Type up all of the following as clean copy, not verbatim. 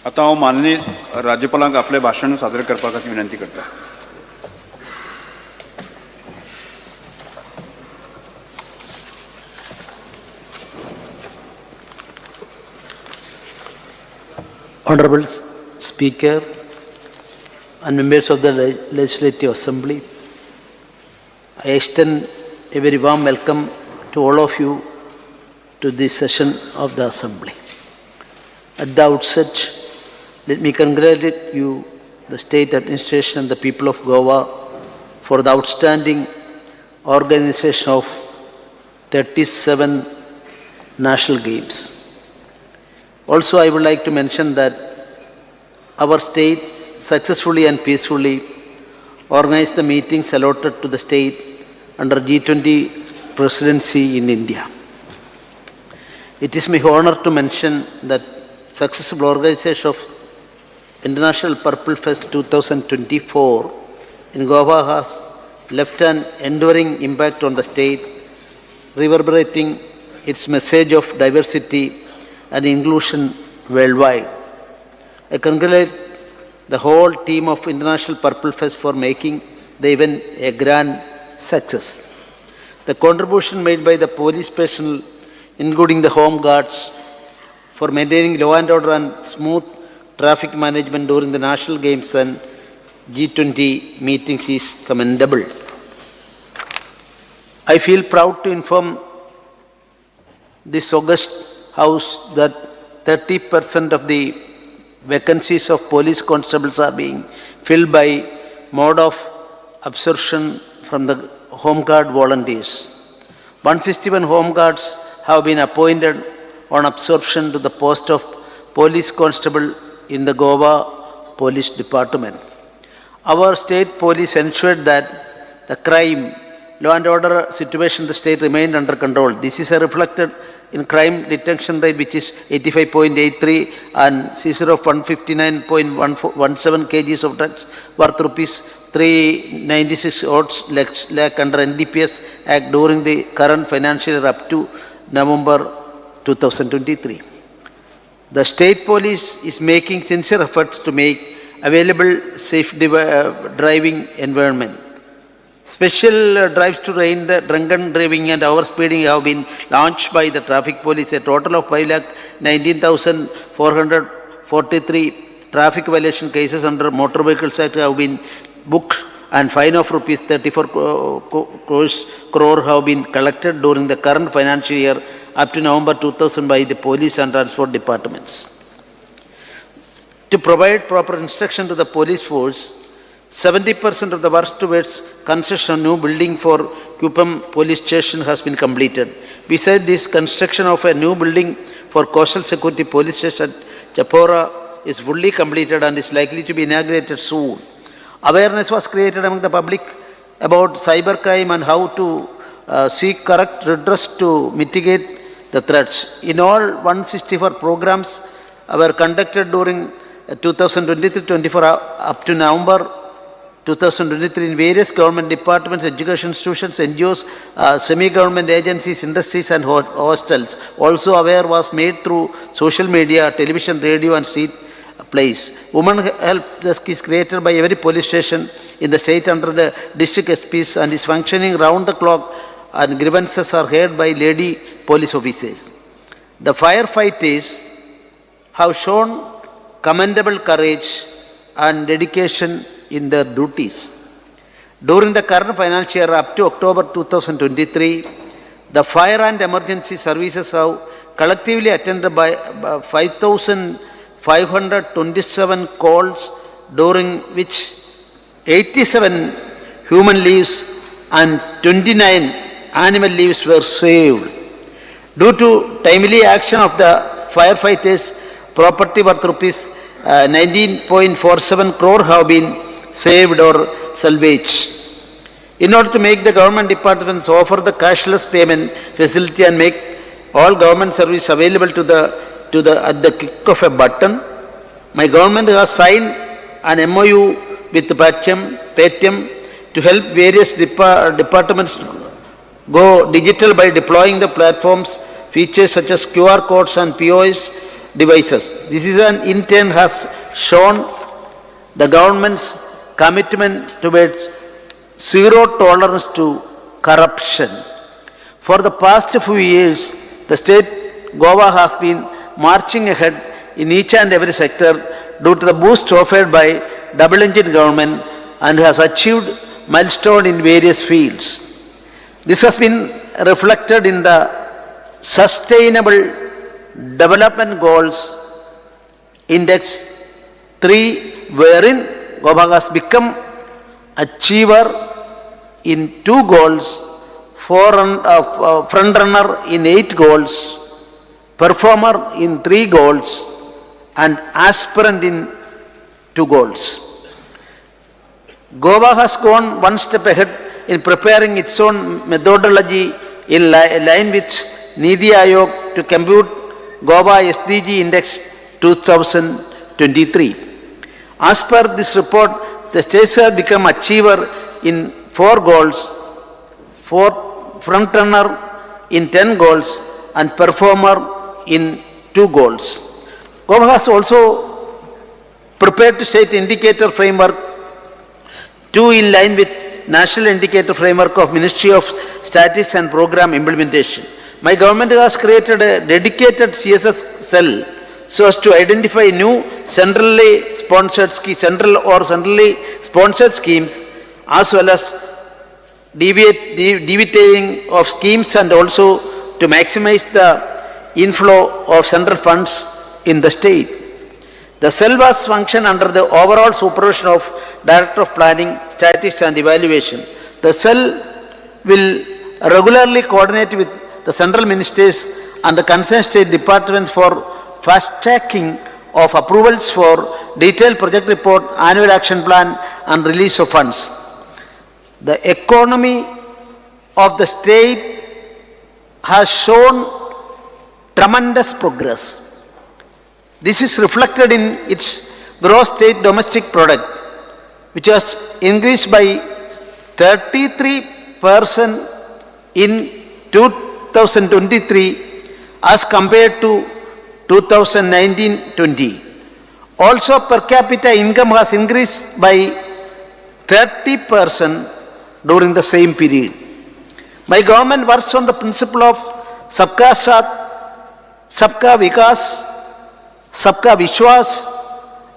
आता हांव माननीय राज्यपालांक आपले भाशण सादर करपा खातीर विनंती करता. Honorable Speaker and members of the Legislative Assembly, I extend a very warm welcome to all of you to this session of the Assembly. At the outset, let me congratulate you, the State Administration and the people of Goa for the outstanding organization of 37 National Games. Also, I would like to mention that our state successfully and peacefully organized the meetings allotted to the state under G20 presidency in India. It is my honor to mention that successful organization of International Purple Fest 2024 in Goa has left an enduring impact on the state, reverberating its message of diversity and inclusion worldwide. I congratulate the whole team of International Purple Fest for making the event a grand success. The contribution made by the police personnel, including the home guards, for maintaining law and order and smooth traffic management during the National Games and G20 meetings is commendable. I feel proud to inform this august House that 30% of the vacancies of police constables are being filled by mode of absorption from the Home Guard volunteers. 161 Home Guards have been appointed on absorption to the post of police constable in the Goa Police Department. Our state police ensured that the crime, law and order situation in the state remained under control. This is reflected in crime detection rate, which is 85.83, and seizure of 159.17 kgs of drugs worth rupees 396 lakh under NDPS Act during the current financial year up to November 2023. The state police is making sincere efforts to make available safe driving environment. Special drives to rein the drunken driving and overspeeding have been launched by the traffic police. A total of 5,19,443 traffic violation cases under Motor Vehicles Act have been booked, and fine of rupees 34 crore have been collected during the current financial year up to November 2000 by the police and transport departments. To provide proper instruction to the police force, 70% of the work towards construction of new building for Kupam police station has been completed. Besides this, construction of a new building for coastal security police station at Chapora is fully completed and is likely to be inaugurated soon. Awareness was created among the public about cybercrime and how to seek correct redress to mitigate the threats. In all, 164 programs were conducted during 2023-24 up to November 2023 in various government departments, education institutions, NGOs, semi-government agencies, industries and hostels. Also aware was made through social media, television, radio and street plays. Women Help Desk is created by every police station in the state under the district SPs and is functioning round the clock, and grievances are heard by lady police officers. The firefighters have shown commendable courage and dedication in their duties. During the current financial year up to October 2023, the fire and emergency services have collectively attended by 5,527 calls, during which 87 human lives and 29 animal lives were saved. Due to timely action of the firefighters, property worth rupees 19.47 crore have been saved or salvaged. In order to make the government departments offer the cashless payment facility and make all government service available at the click of a button, my government has signed an MOU with Paytm to help various departments go digital by deploying the platform's features such as QR codes and POS devices. This is an intent has shown the government's commitment towards zero tolerance to corruption. For the past few years, the state Goa has been marching ahead in each and every sector due to the boost offered by double engine government and has achieved milestone in various fields. This has been reflected in the Sustainable Development Goals Index 3, wherein Goa has become achiever in 2 goals, front-runner in 8 goals, performer in 3 goals, and aspirant in 2 goals. Goa has gone one step ahead in preparing its own methodology in line with Niti Aayog to compute Goa SDG Index 2023. As per this report, the states have become achiever in 4 goals, front-runner in 10 goals, and performer in 2 goals. Goa has also prepared to state indicator framework 2 in line with National Indicator Framework of Ministry of Statistics and Program Implementation. My government has created a dedicated CSS cell so as to identify new centrally sponsored schemes as well as deviating of schemes and also to maximize the inflow of central funds in the state. The cell was functioned under the overall supervision of Director of Planning, Statistics and Evaluation. The cell will regularly coordinate with the central ministers and the concerned state departments for fast-tracking of approvals for detailed project report, annual action plan and release of funds. The economy of the state has shown tremendous progress. This is reflected in its gross state domestic product, which has increased by 33% in 2023 as compared to 2019-20. Also, per capita income has increased by 30% during the same period. My government works on the principle of Sabka Saath, Sabka Vikas, Sabka Vishwas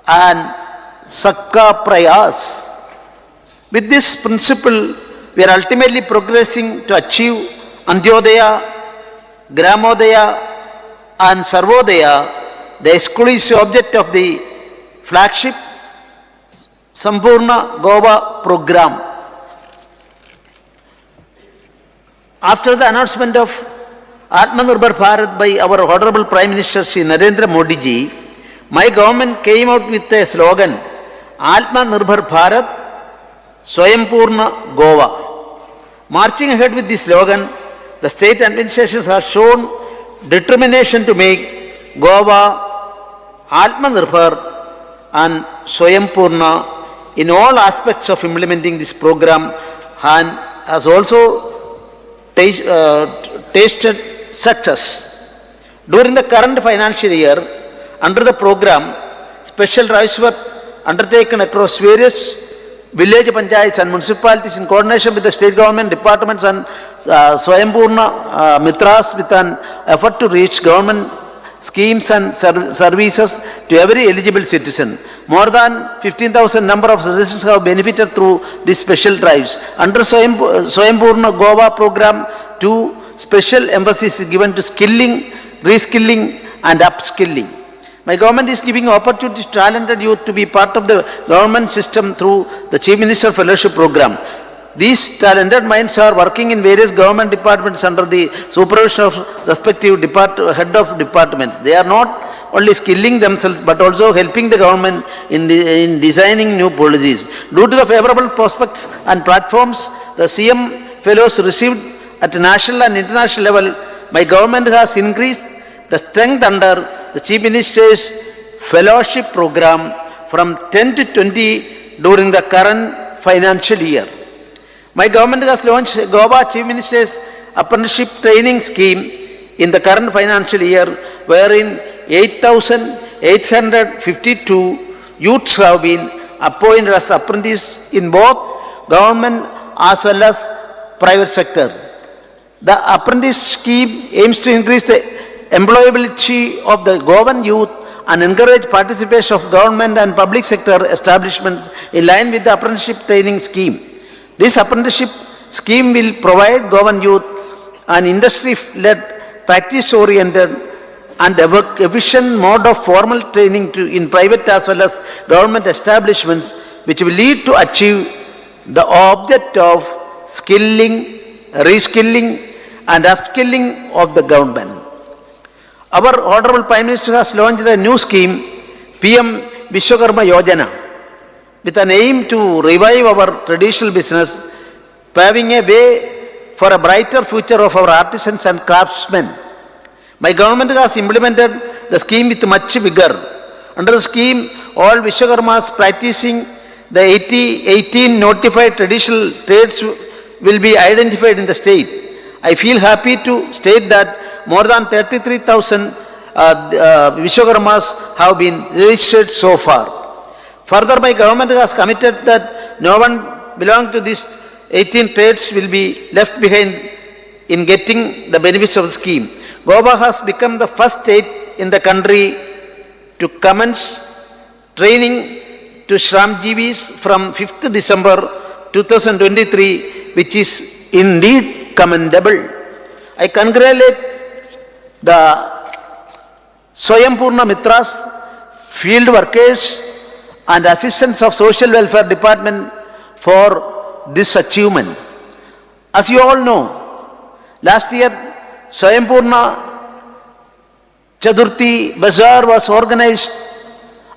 and Sabka Prayas. With this principle, we are ultimately progressing to achieve Antyodaya, Gramodaya and Sarvodaya, the exclusive object of the flagship Sampurna Goa program. After the announcement of Atmanirbhar Bharat by our Honorable Prime Minister Shri Narendra Modi ji, my government came out with a slogan, Atmanirbhar Bharat, Swayambhurna Goa. Marching ahead with this slogan, the state administrations have shown determination to make Goa Atmanirbhar and Swayambhurna in all aspects of implementing this program and has also tasted success. During the current financial year, under the program, special drives were undertaken across various village panchayats and municipalities in coordination with the state government departments and Swayambhurna Mitras with an effort to reach government schemes and services to every eligible citizen. More than 15,000 number of citizens have benefited through these special drives. Under Swayambhurna Goa program, 2 special emphasis is given to skilling, reskilling and upskilling. My government is giving opportunities to talented youth to be part of the government system through the Chief Minister Fellowship Program. These talented minds are working in various government departments under the supervision of respective head of departments. They are not only skilling themselves but also helping the government in designing new policies. Due to the favorable prospects and platforms the CM fellows received at national and international level, my government has increased the strength under the Chief Minister's Fellowship Program from 10 to 20 during the current financial year. My government has launched Goa Chief Minister's apprenticeship training scheme in the current financial year, wherein 8,852 youths have been appointed as apprentices in both government as well as private sector. The apprentice scheme aims to increase the employability of the Goan youth and encourage participation of government and public sector establishments in line with the apprenticeship training scheme. This apprenticeship scheme will provide Goan youth an industry-led, practice-oriented and efficient mode of formal training in private as well as government establishments, which will lead to achieve the object of skilling, reskilling and upskilling of the government. Our Honorable Prime Minister has launched a new scheme, PM Vishwakarma Yojana, with an aim to revive our traditional business, paving a way for a brighter future of our artisans and craftsmen. My government has implemented the scheme with much vigor. Under the scheme, all Vishwakarmas practicing the 18 notified traditional trades will be identified in the state. I feel happy to state that more than 33,000 Vishwakarmas have been registered so far. Further, my government has committed that no one belonging to these 18 trades will be left behind in getting the benefits of the scheme. Goa has become the first state in the country to commence training to Shramjeevis from 5th December 2023, which is indeed commendable. I congratulate the Swayambhurna Mitras, field workers and assistants of Social Welfare Department for this achievement. As you all know, last year Swayambhurna Chaturthi Bazaar was organized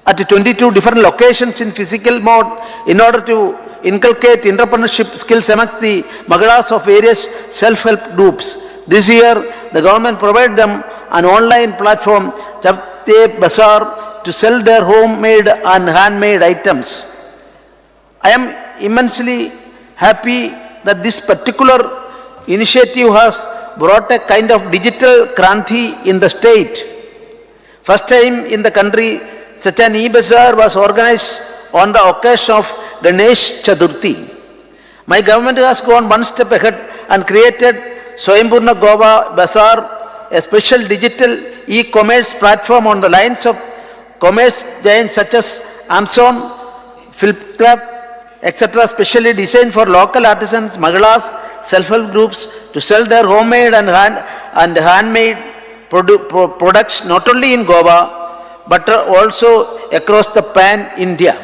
at 22 different locations in physical mode in order to inculcate entrepreneurship skills amongst the Mahalas of various self-help groups. This year, the government provided them an online platform, Chapte Bazaar, to sell their homemade and handmade items. I am immensely happy that this particular initiative has brought a kind of digital kranti in the state. First time in the country, such an e-bazaar was organized on the occasion of Ganesh Chaturthi. My government has gone one step ahead and created Swayambhurna Goa Bazaar, a special digital e-commerce platform on the lines of commerce giants such as Amazon, Flipkart, etc., specially designed for local artisans, Mahalas, self-help groups to sell their homemade and handmade products not only in Goa but also across the pan-India.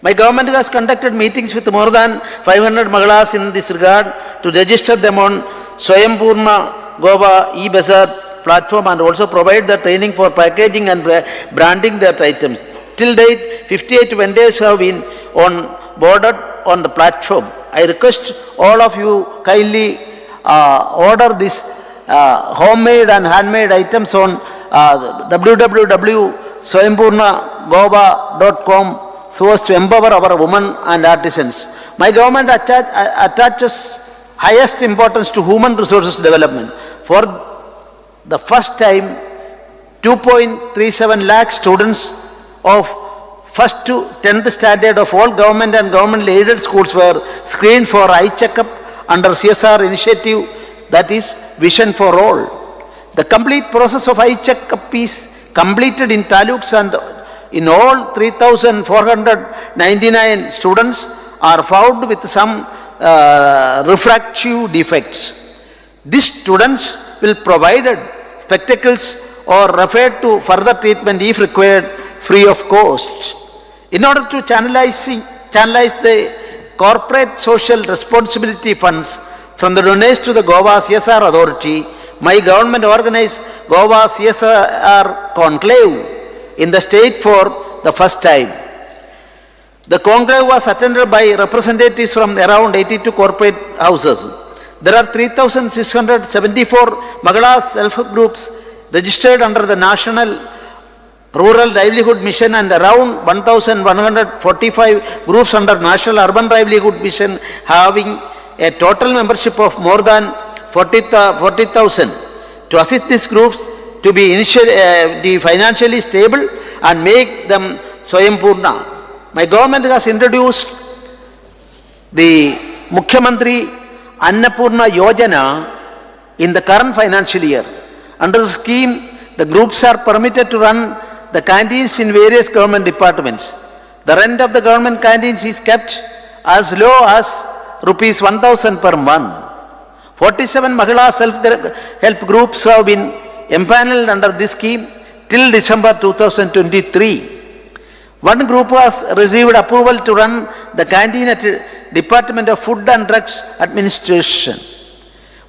My government has conducted meetings with more than 500 Mahalas in this regard to register them on Swayambhurna Goa e-Bazaar platform and also provide the training for packaging and branding their items. Till date, 58 vendors have been boarded on the platform. I request all of you kindly order this homemade and handmade items on www.swayambhurnagoa.com so as to empower our women and artisans. My government attaches highest importance to human resources development. For the first time, 2.37 lakh students of 1st to 10th standard of all government and government-aided schools were screened for eye checkup under CSR initiative, that is Vision for All. The complete process of eye checkup is completed in taluks and in all 3,499 students are found with some refractive defects. These students will be provided spectacles or referred to further treatment if required free of cost. In order to channelize the corporate social responsibility funds from the donors to the Goa CSR Authority, my government organized Goa CSR Conclave in the state for the first time. The conclave was attended by representatives from around 82 corporate houses. There are 3,674 Mahalas self-help groups registered under the National Rural Livelihood Mission and around 1,145 groups under National Urban Livelihood Mission, having a total membership of more than 40,000 to assist these groups to be financially stable and make them Swayam-Purna. My government has introduced the Mukhyamantri Annapurna Yojana in the current financial year. Under the scheme, the groups are permitted to run the canteens in various government departments. The rent of the government canteens is kept as low as rupees 1,000 per month. 47 Mahila self-help groups have been empaneled under this scheme till December 2023. One group has received approval to run the canteen at Department of Food and Drugs Administration.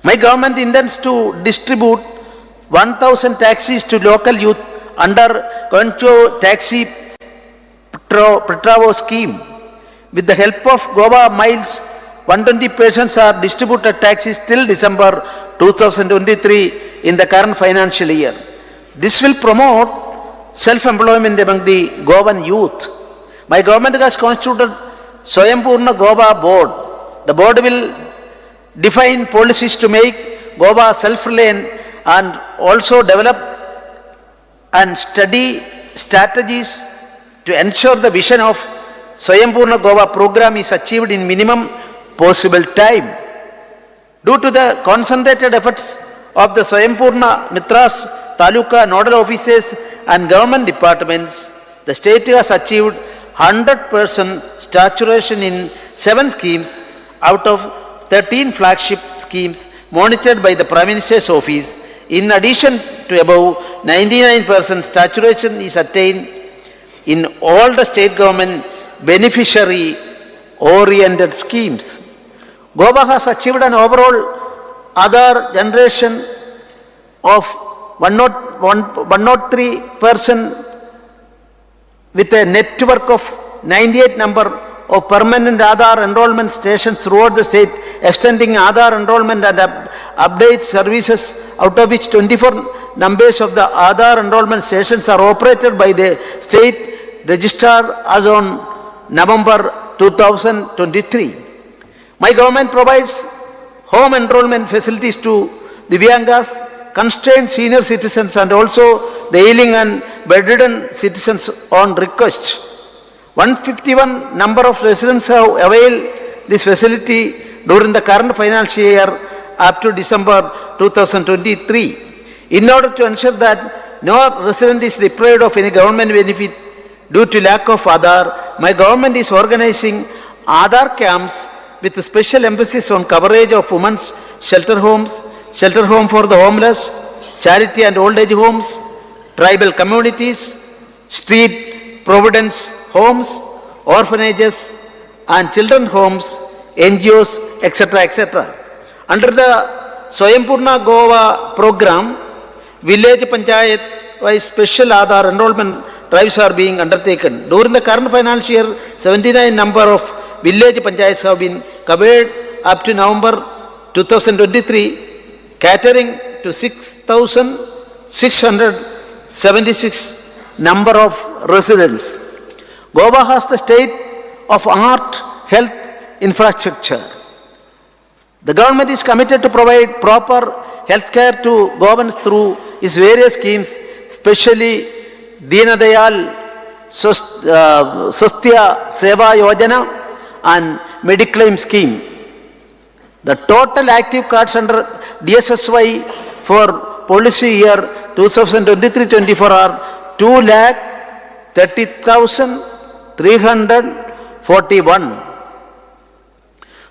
My government intends to distribute 1,000 taxis to local youth under Concho Taxi Petravo scheme. With the help of Goa Miles, 120 persons are distributed taxis till December 2023 in the current financial year. This will promote self-employment among the Goan youth. My government has constituted Swayam-Purna Goa Board. The board will define policies to make Goa self-reliant and also develop and study strategies to ensure the vision of Swayam-Purna Goa program is achieved in minimum possible time. Due to the concentrated efforts of the Swayam-Purna Mitras, Taluka, nodal offices and government departments, the state has achieved 100% saturation in 7 schemes out of 13 flagship schemes monitored by the Prime Minister's office. In addition to above, 99% saturation is attained in all the state government beneficiary-oriented schemes. Goa has achieved an overall Aadhaar generation of 103% with a network of 98 number of permanent Aadhaar enrollment stations throughout the state, extending Aadhaar enrollment and update services, out of which 24 numbers of the Aadhaar enrollment stations are operated by the state registrar as on November 2023. My government provides home enrollment facilities to Divyangas, constrained senior citizens and also the ailing and bedridden citizens on request. 151 number of residents have availed this facility during the current financial year up to December 2023. In order to ensure that no resident is deprived of any government benefit due to lack of Aadhaar, my government is organizing Aadhaar camps with a special emphasis on coverage of women's shelter homes, shelter home for the homeless, charity and old age homes, tribal communities, street providence homes, orphanages and children homes, NGOs, etc. etc. Under the Swayam-Purna Goa program, village panchayat wise special Aadhaar enrollment drives are being undertaken. During the current financial year, 79 number of village panchayats have been covered up to November 2023, catering to 6,676 number of residents. Goa has the state of art health infrastructure. The government is committed to provide proper health care to Goans through its various schemes, especially Deen Dayal Swasthya Seva Yojana and Mediclaim scheme. The total active cards under DSSY for policy year 2023-24 are 2,30,341.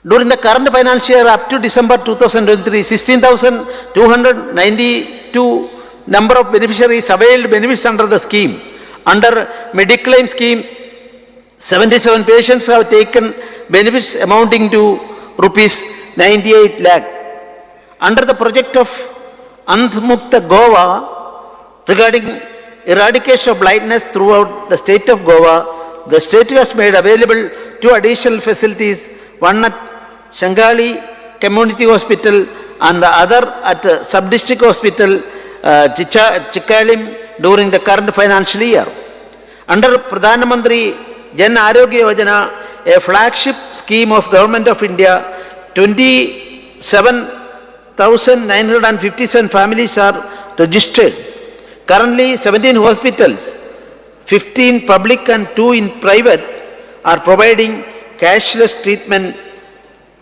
During the current financial year up to December 2023, 16,292 number of beneficiaries availed benefits under the scheme. Under Mediclaim scheme, 77 patients have taken benefits amounting to rupees 98 lakh. Under the project of Andhmukta Goa regarding eradication of blindness throughout the state of Goa, the state has made available 2 additional facilities, one at Shangali Community Hospital and the other at Sub-District Hospital Chikalim during the current financial year. Under Pradhan Mantri Jan Arogya Yojana, a flagship scheme of Government of India, 27,000 1,957 families are registered. Currently, 17 hospitals, 15 public and 2 in private, are providing cashless treatment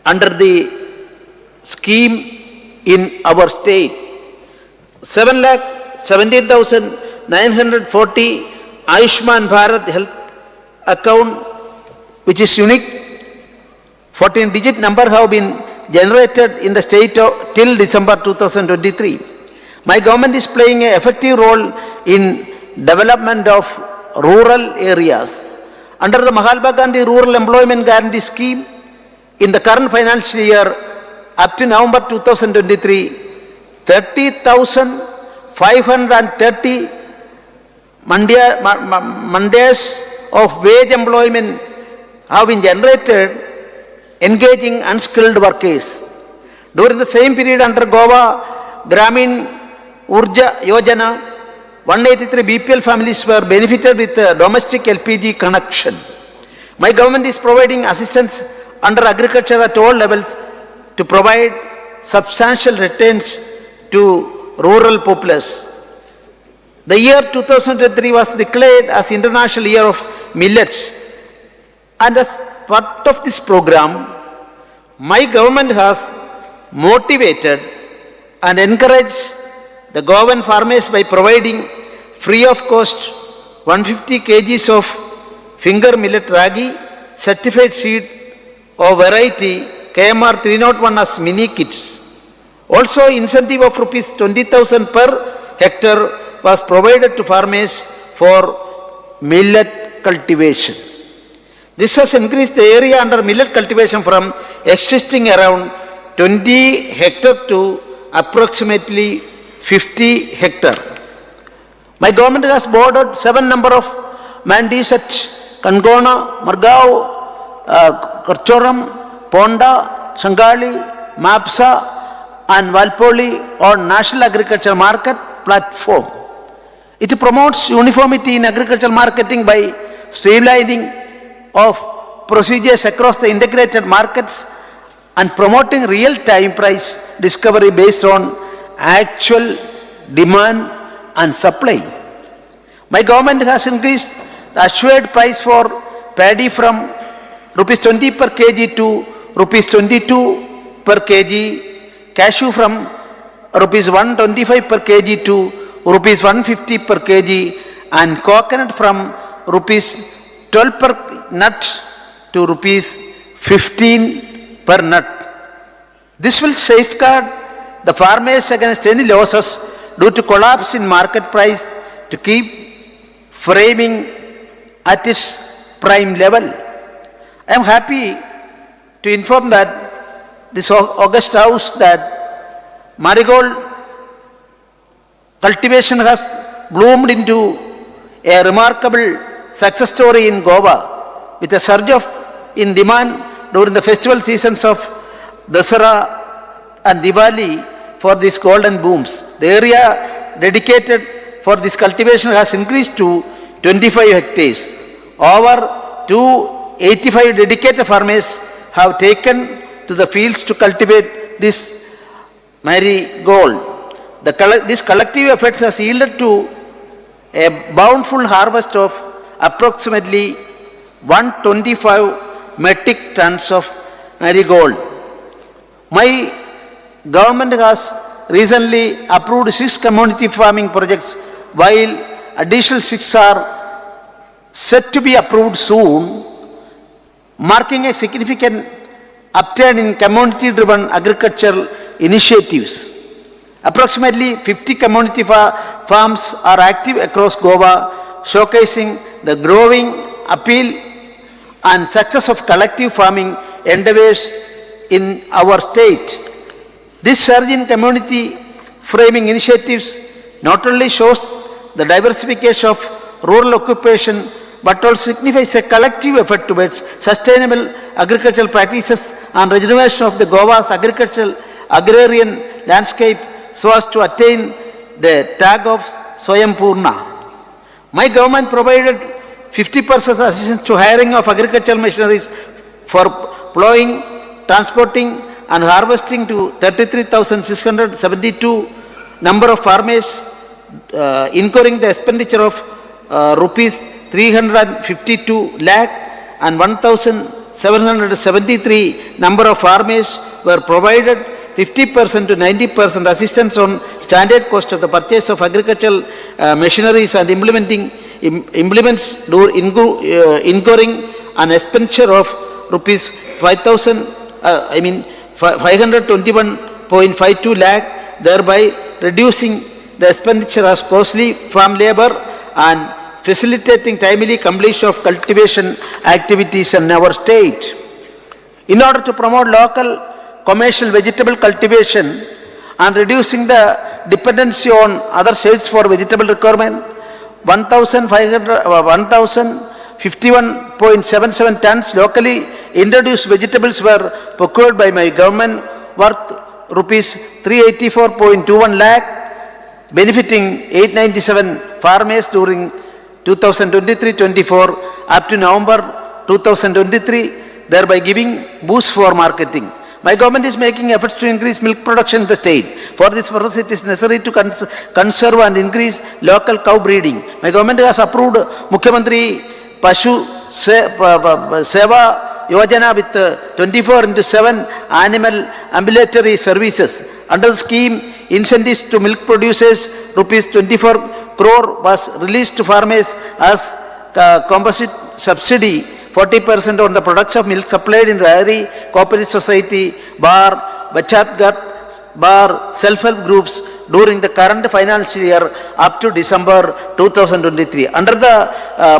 under the scheme in our state. 7,17,940 Ayushman Bharat health account, which is unique 14-digit number, have been generated in the state till December 2023. My government is playing an effective role in development of rural areas. Under the Mahatma Gandhi Rural Employment Guarantee Scheme, in the current financial year up to November 2023, 30,530 mandis of wage employment have been generated engaging unskilled workers. During the same period under Goa Gramin Urja Yojana, 183 BPL families were benefited with a domestic LPG connection. My government is providing assistance under agriculture at all levels to provide substantial returns to rural populace. The year 2023 was declared as International Year of Millets, and as part of this program, my government has motivated and encouraged the Goan farmers by providing free of cost 150 kgs of finger millet ragi certified seed of variety KMR 301 as mini kits. Also, incentive of rupees 20,000 per hectare was provided to farmers for millet cultivation. This has increased the area under millet cultivation from existing around 20 hectare to approximately 50 hectare. My government has bordered 7 number of mandis at Kangona, Margao, Karchoram, Ponda, Sangali, Mapsa and Valpoli on National Agriculture Market platform. It promotes uniformity in agricultural marketing by streamlining of procedures across the integrated markets and promoting real-time price discovery based on actual demand and supply. My government has increased the assured price for paddy from rupees 20 per kg to rupees 22 per kg, cashew from rupees 125 per kg to rupees 150 per kg, and coconut from rupees 12 per nut to rupees 15 per nut. This will safeguard the farmers against any losses due to collapse in market price to keep framing at its prime level. I am happy to inform that this August House that marigold cultivation has bloomed into a remarkable success story in Goa, with a surge in demand during the festival seasons of Dasara and Diwali for these golden booms. The area dedicated for this cultivation has increased to 25 hectares. Over 285 dedicated farmers have taken to the fields to cultivate this marigold. This collective effort has yielded to a bountiful harvest of approximately 125 metric tons of marigold. My government has recently approved 6 community farming projects, while additional 6 are set to be approved soon, marking a significant upturn in community-driven agricultural initiatives. Approximately 50 community farms are active across Goa, showcasing the growing appeal and success of collective farming endeavors in our state. This surge in community framing initiatives not only shows the diversification of rural occupation but also signifies a collective effort towards sustainable agricultural practices and regeneration of the Goa's agricultural agrarian landscape so as to attain the tag of Swayambhurna. My government provided 50% assistance to hiring of agricultural machineries for plowing, transporting, and harvesting to 33,672 number of farmers, incurring the expenditure of rupees 352 lakh and 1,773 number of farmers were provided 50% to 90% assistance on standard cost of the purchase of agricultural machineries and implements incurring an expenditure of rupees 521.52 lakh, thereby reducing the expenditure as costly farm labor and facilitating timely completion of cultivation activities in our state. In order to promote local commercial vegetable cultivation and reducing the dependency on other states for vegetable requirement, 1,051.77 tons locally introduced vegetables were procured by my government worth rupees 384.21 lakh, benefiting 897 farmers during 2023-24 up to November 2023, thereby giving boost for marketing. My government is making efforts to increase milk production in the state. For this purpose, it is necessary to conserve and increase local cow breeding. My government has approved Mukhyamantri Pashu Seva Yojana with 24/7 animal ambulatory services. Under the scheme, incentives to milk producers, rupees 24 crore was released to farmers as composite subsidy, 40% on the products of milk supplied in the Dairy Cooperative Society, bar, Bachat Gat, bar, self-help groups during the current financial year up to December 2023. Under the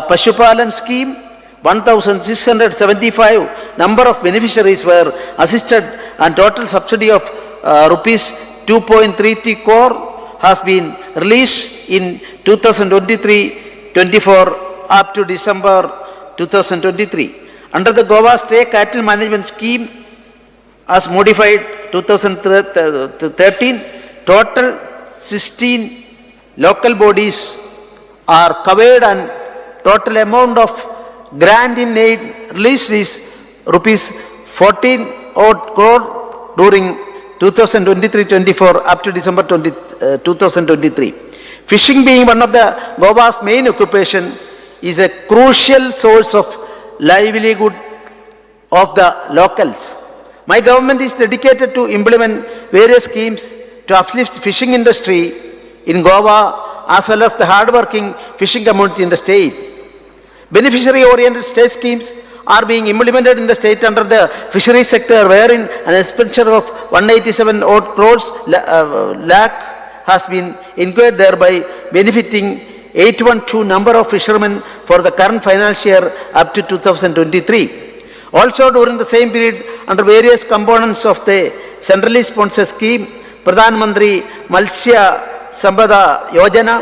Pashupalan scheme, 1,675 number of beneficiaries were assisted and total subsidy of rupees 2.33 crore has been released in 2023-24 up to December 2023. Under the Goa State Cattle Management Scheme as modified 2013, total 16 local bodies are covered and total amount of grant in aid released is rupees 14 crore during 2023-24 up to December 2023. Fishing being one of the Goa's main occupation is a crucial source of livelihood of the locals. My government is dedicated to implement various schemes to uplift fishing industry in Goa as well as the hard-working fishing community in the state. Beneficiary-oriented state schemes are being implemented in the state under the fisheries sector, wherein an expenditure of 187 crores lakh has been incurred, thereby benefiting 812 number of fishermen for the current financial year up to 2023. Also during the same period, under various components of the centrally sponsored scheme, Pradhan Mantri Matsya Sampada Yojana,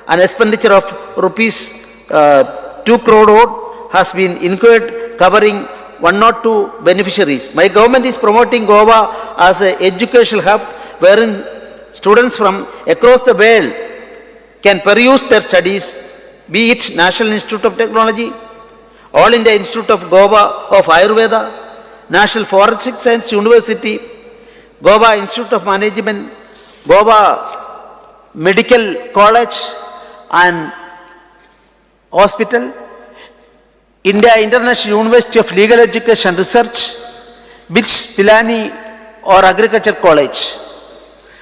an expenditure of rupees 2 crore has been incurred, covering 102 beneficiaries. My government is promoting Goa as an educational hub wherein students from across the world can pursue their studies, be it National Institute of Technology, All India Institute of Goa of Ayurveda, National Forensic Science University, Goa Institute of Management, Goa Medical College and Hospital, India International University of Legal Education and Research, BITS Pilani or Agriculture College.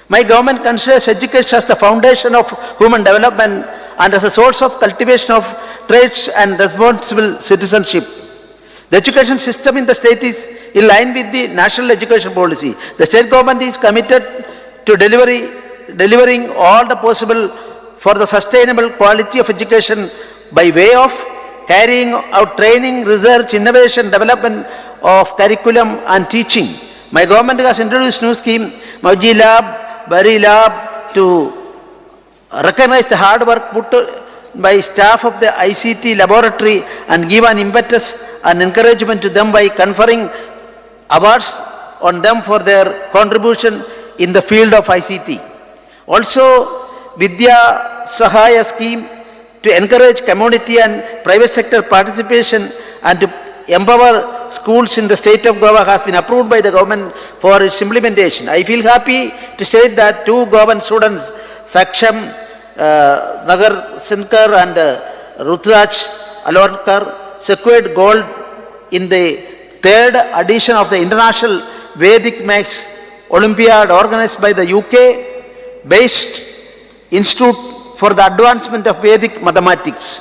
My government considers education as the foundation of human development and as a source of cultivation of traits and responsible citizenship. The education system in the state is in line with the national education policy. The state government is committed to delivering all the possible for the sustainable quality of education by way of carrying out training, research, innovation, development of curriculum and teaching. My government has introduced new scheme, Mauji Lab, Bari Lab, to recognize the hard work put by staff of the ICT laboratory and give an impetus and encouragement to them by conferring awards on them for their contribution in the field of ICT. Also, Vidya Sahaya scheme to encourage community and private sector participation and to empower schools in the state of Goa has been approved by the government for its implementation. I feel happy to state that 2 government students, Saksham Nagar Sinkar and Rutraj Alorkar, secured gold in the 3rd edition of the International Vedic Maths Olympiad organized by the UK-based Institute for the Advancement of Vedic Mathematics,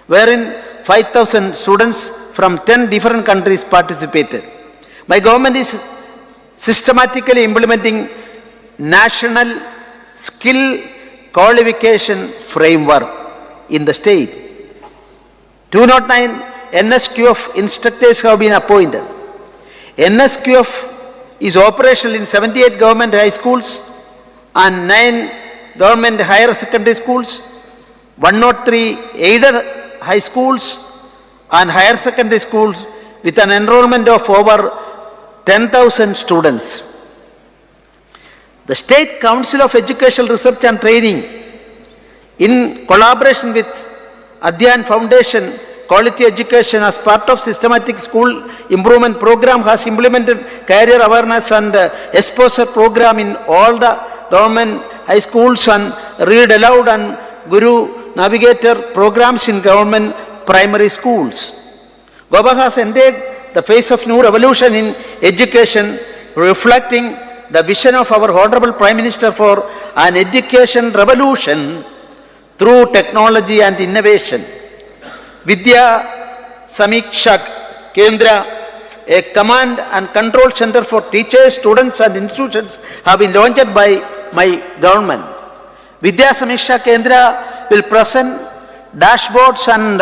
wherein 5,000 students from 10 different countries participated. My government is systematically implementing national skill qualification framework in the state. 209 NSQF instructors have been appointed. NSQF is operational in 78 government high schools and 9 government higher secondary schools, 103 aided high schools and higher secondary schools with an enrollment of over 10,000 students. The State Council of Educational Research and Training, in collaboration with Adhyan Foundation Quality Education as part of systematic school improvement program, has implemented career awareness and exposure program in all the government high schools and read aloud and Guru Navigator programs in government primary schools. Goa has entered the phase of new revolution in education, reflecting the vision of our Honorable Prime Minister for an education revolution through technology and innovation. Vidya Samiksha Kendra, a command and control center for teachers, students and institutions, have been launched by my government. Vidya Samiksha Kendra will present dashboards and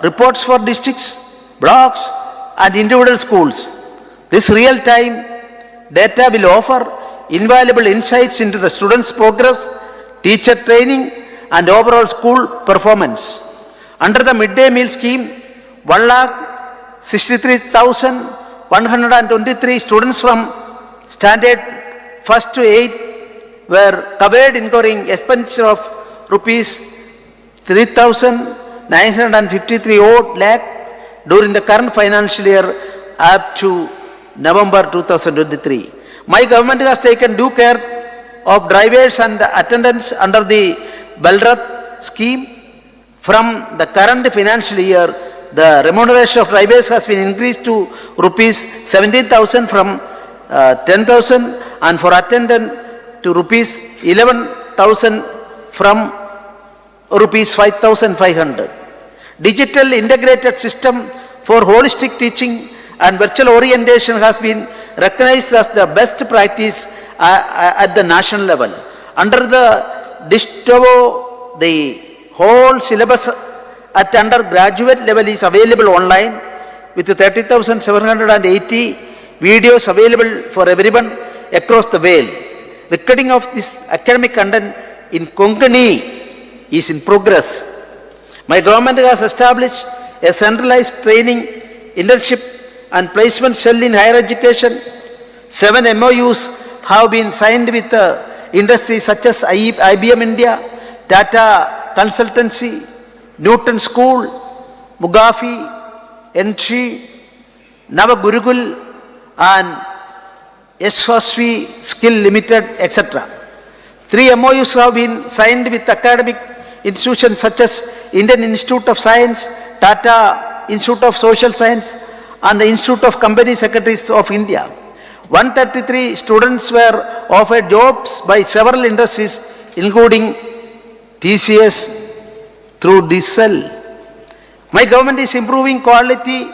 reports for districts, blocks and individual schools. This real-time data will offer invaluable insights into the students' progress, teacher training and overall school performance. Under the midday meal scheme, 1,63,123 students from standard 1st to 8th were covered, incurring expenditure of rupees 3,953 lakh during the current financial year up to November 2023. My government has taken due care of drivers and attendants under the Balrath scheme. From the current financial year, the remuneration of drivers has been increased to rupees 17,000 from 10,000 and for attendant to rupees 11,000 from rupees 5,500. Digital integrated system for holistic teaching and virtual orientation has been recognized as the best practice at the national level. Under the DISTOVO, the whole syllabus at undergraduate level is available online with 30,780 videos available for everyone across the world. Recording of this academic content in Konkani is in progress. My government has established a centralized training, internship and placement cell in higher education. 7 MOUs have been signed with industries such as IBM India, Tata Consultancy, Newton School, Mugafi, Entry, Navagurukul and SOSV Skill Limited, etc. 3 MOUs have been signed with academic institutions such as Indian Institute of Science, Tata Institute of Social Science and the Institute of Company Secretaries of India. 133 students were offered jobs by several industries including TCS through this cell. My government is improving quality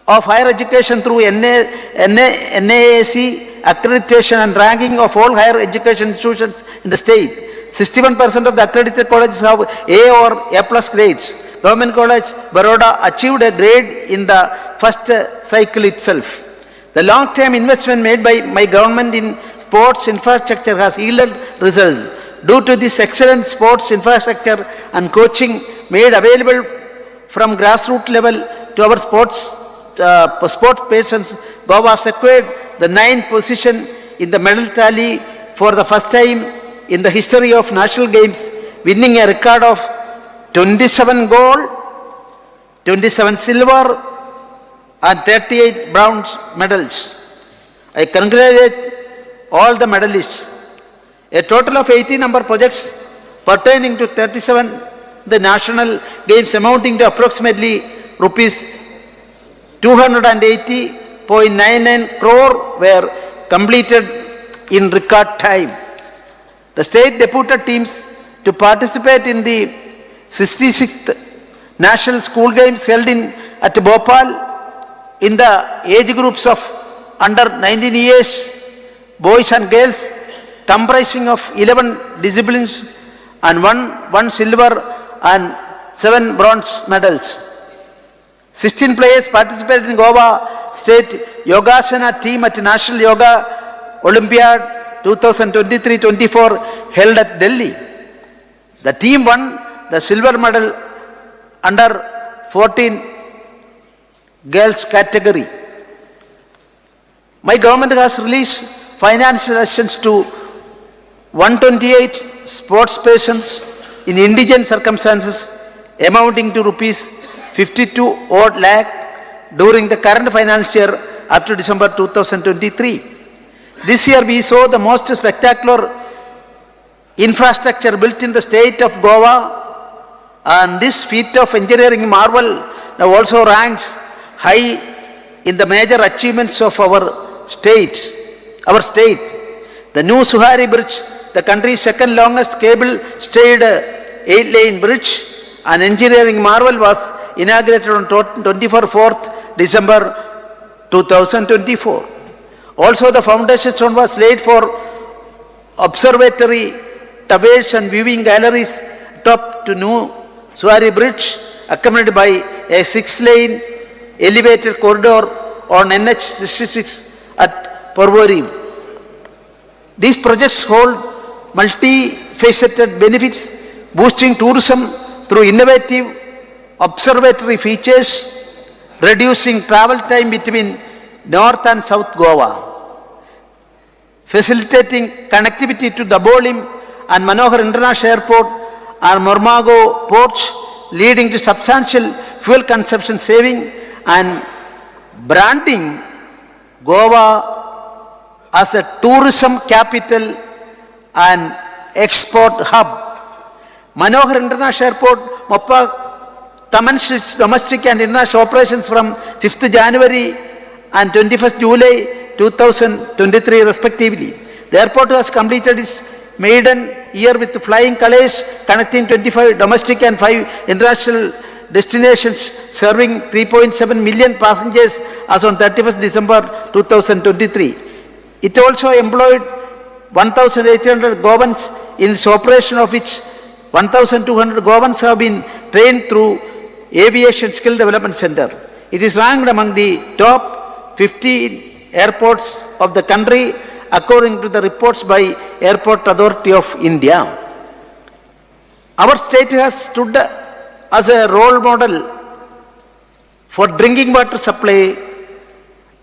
of higher education through NAAC accreditation and ranking of all higher education institutions in the state. 61% of the accredited colleges have A or A+ grades. Government College Baroda achieved a grade in the first cycle itself. The long-term investment made by my government in sports infrastructure has yielded results. Due to this excellent sports infrastructure and coaching made available from grassroots level to our sports persons, Goa has secured the 9th position in the medal tally for the first time in the history of national games, winning a record of 27 gold, 27 silver, and 38 bronze medals. I congratulate all the medalists. A total of 80 number projects pertaining to 37 the national games amounting to approximately rupees 280.99 crore were completed in record time. The state deputed teams to participate in the 66th National School Games held at Bhopal in the age groups of under 19 years, boys and girls, comprising of 11 disciplines and one silver and 7 bronze medals. 16 players participated in Goa State Yogasana team at National Yoga Olympiad 2023-24 held at Delhi. The team won the silver medal under 14 girls category. My government has released financial assistance to 128 sports persons in indigent circumstances amounting to rupees 52 odd lakh during the current financial year up to December 2023. This year we saw the most spectacular infrastructure built in the state of Goa, and this feat of engineering marvel now also ranks high in the major achievements of our state. The new Suhari Bridge, the country's second longest cable-stayed 8-lane bridge, an engineering marvel, was inaugurated on 24th December 2024. Also, the foundation stone was laid for observatory towers and viewing galleries top to new Suhari Bridge, accompanied by a 6-lane elevated corridor on NH66 at Porvorim. These projects hold multifaceted benefits, boosting tourism through innovative observatory features, reducing travel time between North and South Goa, facilitating connectivity to Dabolim and Manohar International Airport and Mormago ports, leading to substantial fuel consumption saving, and branding Goa as a tourism capital and export hub. Manohar International Airport, Moppa, commenced its domestic and international operations from 5th January and 21st July 2023 respectively. The airport has completed its maiden year with flying colors, connecting 25 domestic and 5 international destinations, serving 3.7 million passengers as on 31st December 2023. It also employed 1,800 Goans in its operation, of which 1,200 Goans have been trained through Aviation Skill Development Center. It is ranked among the top 15 airports of the country according to the reports by Airport Authority of India. Our state has stood as a role model for drinking water supply,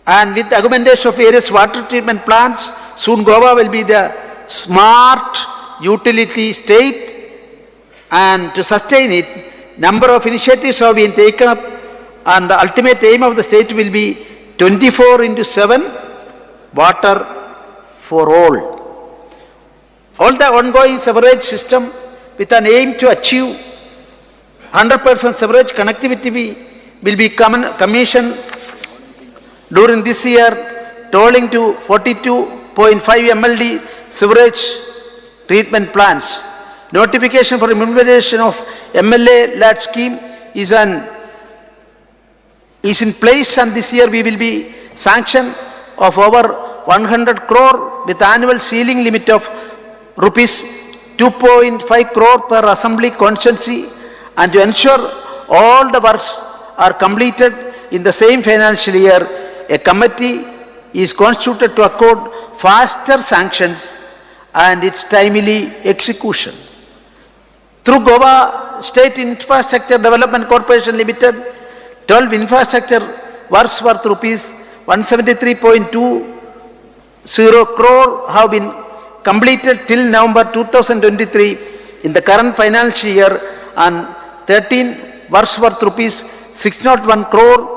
and with the augmentation of various water treatment plants, soon Goa will be the smart utility state, and to sustain it, number of initiatives have been taken up, and the ultimate aim of the state will be 24/7 water for all. All the ongoing sewerage system with an aim to achieve 100% sewerage connectivity will be commissioned during this year, totaling to 42.5 MLD sewerage treatment plants. Notification for implementation of MLA-led scheme is in place, and this year we will be sanction of over 100 crore with annual ceiling limit of rupees 2.5 crore per assembly constituency, and to ensure all the works are completed in the same financial year, a committee is constituted to accord faster sanctions and its timely execution. Through Goa State Infrastructure Development Corporation Limited, 12 infrastructure works worth rupees 173.20 crore have been completed till November 2023 in the current financial year, and 13 works worth rupees 601 crore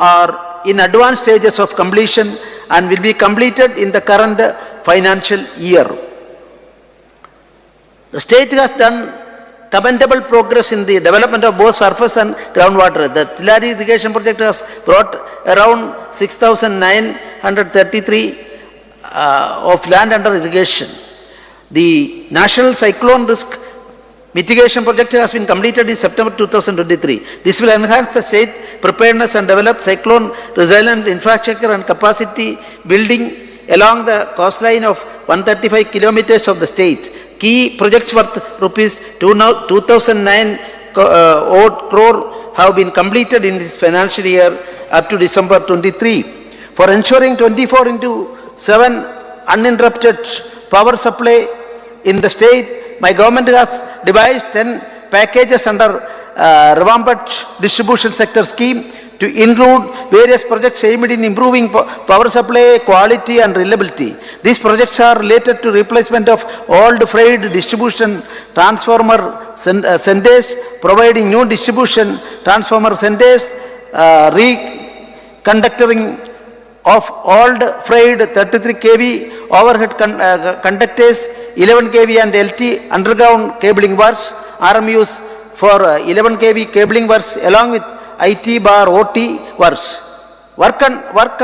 are in advanced stages of completion and will be completed in the current financial year. The state has done commendable progress in the development of both surface and groundwater. The Tillari irrigation project has brought around 6,933 of land under irrigation. The National Cyclone Risk Mitigation Project has been completed in September 2023. This will enhance the state preparedness and develop cyclone resilient infrastructure and capacity building along the coastline of 135 kilometers of the state. Key projects worth rupees 2009 crore have been completed in this financial year up to December 23. For ensuring 24/7 uninterrupted power supply in the state, my government has devised 10 packages under revamped distribution sector scheme to include various projects aimed in improving power supply quality and reliability. These projects are related to replacement of old frayed distribution transformer centers, providing new distribution transformer centers, reconductoring of old frayed 33 kV overhead conductors, 11 kV and LT underground cabling works, RMUs for 11 kV cabling works along with IT bar OT works. Work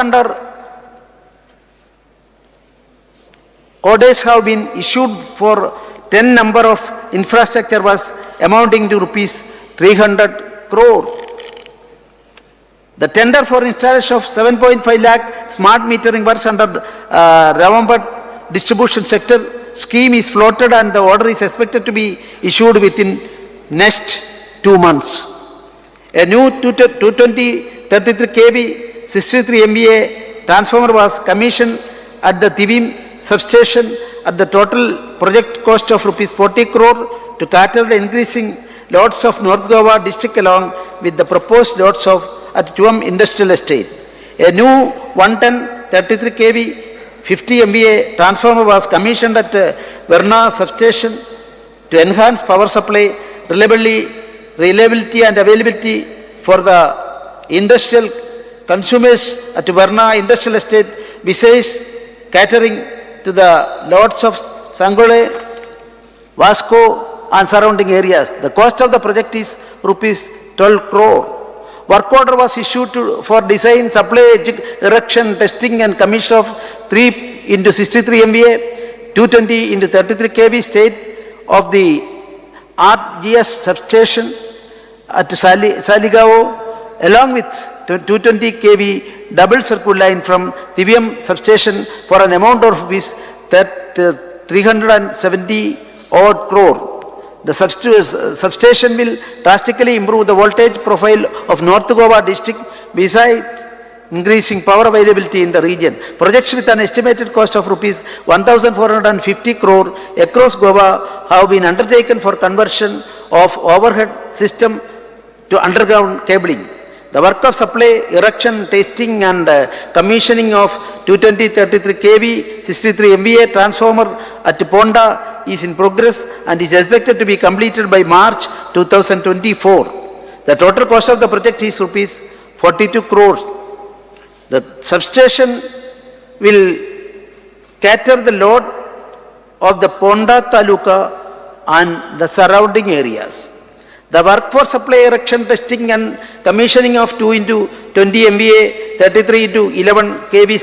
under orders have been issued for 10 number of infrastructure works amounting to rupees 300 crore. The tender for installation of 7.5 lakh smart metering works under November distribution sector scheme is floated and the order is expected to be issued within next 2 months. A new 220 33 kV 63 MVA transformer was commissioned at the Tivim substation at the total project cost of rupees 40 crore to cater the increasing loads of North Goa district along with the proposed loads of at Tuam Industrial Estate. A new 110 33 kV 50 MVA transformer was commissioned at Verna substation to enhance power supply reliability and availability for the industrial consumers at Verna Industrial Estate, besides catering to the loads of Sangole, Vasco and surrounding areas. The cost of the project is rupees 12 crore. Work order was issued for design, supply, erection, testing and commission of 3x63 MVA, 220x33 kV state of the RGS substation at Saligao, along with 220 kV double circuit line from Tiviam substation for an amount of rupees 370 odd crore. The substation will drastically improve the voltage profile of North Goa district besides increasing power availability in the region. Projects with an estimated cost of rupees 1,450 crore across Goa have been undertaken for conversion of overhead system to underground cabling. The work of supply, erection, testing and commissioning of 220-33 kV 63 MVA transformer at Ponda is in progress and is expected to be completed by March 2024. The total cost of the project is rupees 42 crores. The substation will cater the load of the Ponda Taluka and the surrounding areas. The work for supply, erection, testing and commissioning of 2x20 MVA 33x11 kV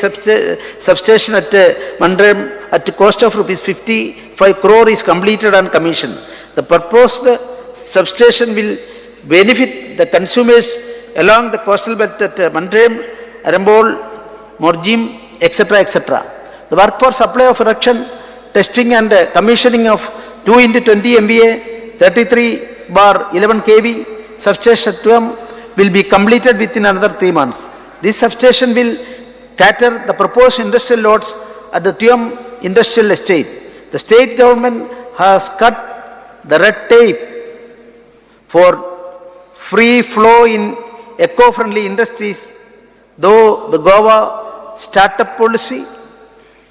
substation at Mandram at cost of rupees 55 crore is completed and commissioned. The proposed substation will benefit the consumers along the coastal belt at Mandram, Arambol, Morjim, etc. etc. The work for supply of erection, testing and commissioning of 2x20 MVA 33/11 kV substation at Tuam will be completed within another 3 months. This substation will cater the proposed industrial loads at the Tuam Industrial Estate. The state government has cut the red tape for free flow in eco-friendly industries, though the Goa startup policy,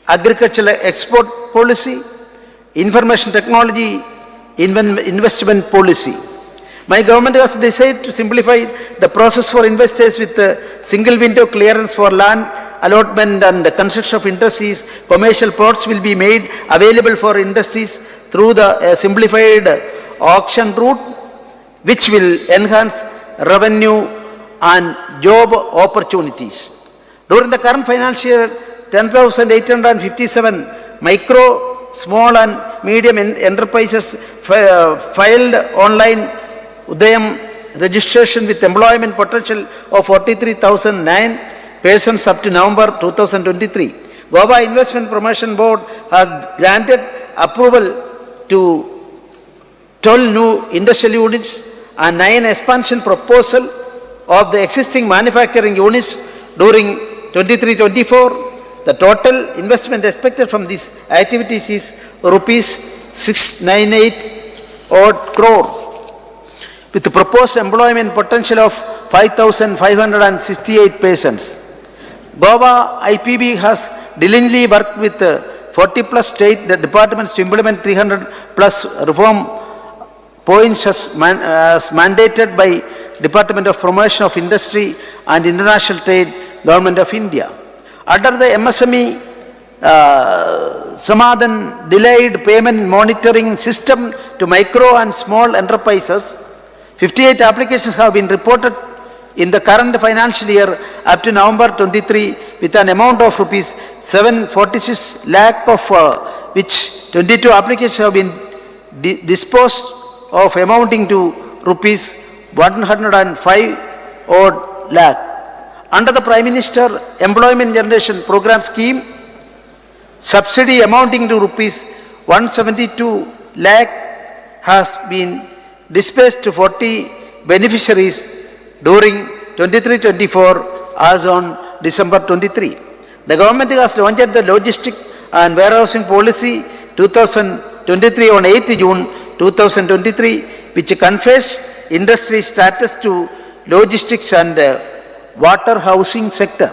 agricultural export policy, information technology investment policy. My government has decided to simplify the process for investors with a single window clearance for land allotment and the construction of industries. Commercial plots will be made available for industries through the simplified auction route, which will enhance revenue and job opportunities. During the current financial year, 10,857 micro, small and medium enterprises filed online Udayam registration with employment potential of 43,009 persons up to November 2023. Goa Investment Promotion Board has granted approval to 12 new industrial units and 9 expansion proposal of the existing manufacturing units during 23-24. The total investment expected from these activities is rupees 698 odd crore, with the proposed employment potential of 5,568 persons. Goa IPB has diligently worked with 40 plus state departments to implement 300 plus reform points as mandated by Department of Promotion of Industry and International Trade, Government of India. Under the MSME Samadhan delayed payment monitoring system to micro and small enterprises, 58 applications have been reported in the current financial year up to November 23 with an amount of rupees 746 lakh, of which 22 applications have been disposed of amounting to rupees 105 odd lakh. Under the Prime Minister Employment Generation Program scheme, subsidy amounting to rupees 172 lakh has been dispersed to 40 beneficiaries during 23-24 as on December 23. The government has launched the Logistic and Warehousing Policy 2023 on 8th June 2023, which confers industry status to logistics and water housing sector.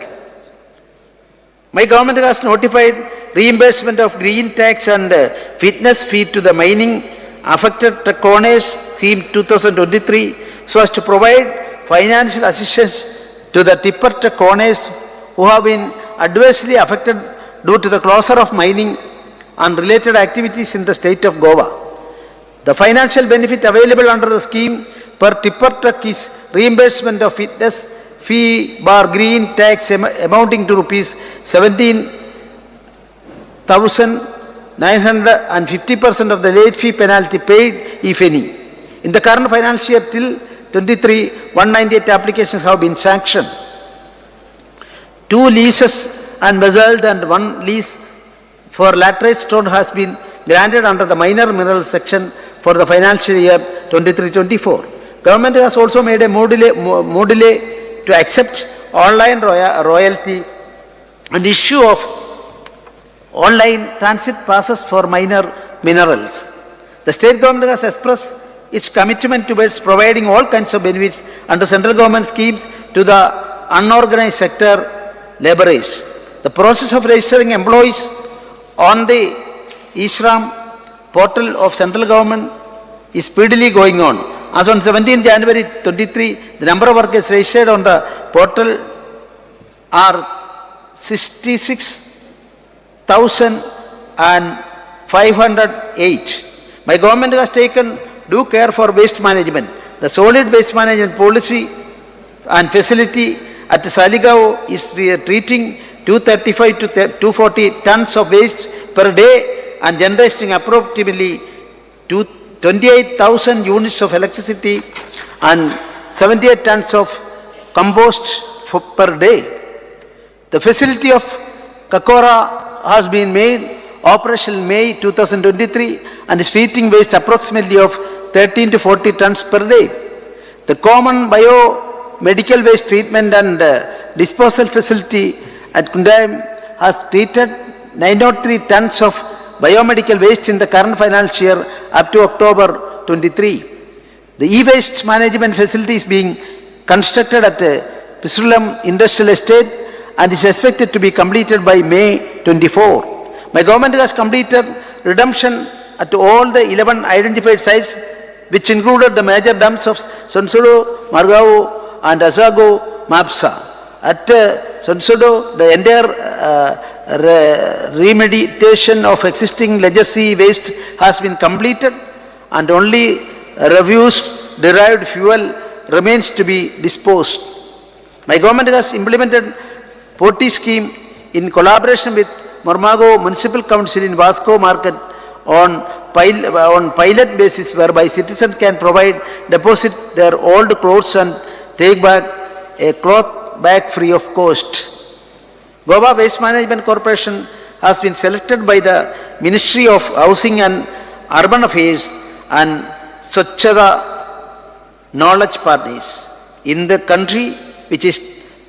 My government has notified reimbursement of green tax and fitness fee to the mining affected truck owners scheme 2023 so as to provide financial assistance to the tipper truck owners who have been adversely affected due to the closure of mining and related activities in the state of Goa. The financial benefit available under the scheme per tipper truck is reimbursement of fitness fee bar green tax amounting to rupees 17,900 and 50% of the late fee penalty paid, if any. In the current financial year till 23, 198 applications have been sanctioned. 2 leases and basalt and 1 lease for laterite stone has been granted under the minor mineral section for the financial year 23-24. Government has also made a more delay to accept online royalty and issue of online transit passes for minor minerals. The state government has expressed its commitment towards providing all kinds of benefits under central government schemes to the unorganized sector laborers. The process of registering employees on the eShram portal of central government is speedily going on. As on 17 January 23, the number of workers registered on the portal are 66,508. My government has taken due care for waste management. The solid waste management policy and facility at Saligao is treating 235 to 240 tons of waste per day and generating approximately 28,000 units of electricity and 78 tons of compost per day. The facility of Kakora has been made operational in May 2023 and is treating waste approximately of 13 to 40 tons per day. The common biomedical waste treatment and disposal facility at Kundayam has treated 903 tons of biomedical waste in the current financial year up to October 23. The e-waste management facility is being constructed at Pisulam Industrial Estate and is expected to be completed by May 24. My government has completed redemption at all the 11 identified sites which included the major dams of Sonsudo, Margao and Asago, Mapsa. At Sonsudo, the entire remediation of existing legacy waste has been completed and only refuse-derived fuel remains to be disposed. My government has implemented POTI scheme in collaboration with Mormago Municipal Council in Vasco Market on pilot basis, whereby citizens can deposit their old clothes and take back a cloth bag free of cost. Goa Waste Management Corporation has been selected by the Ministry of Housing and Urban Affairs and Swachhata Knowledge Partners in the country, which is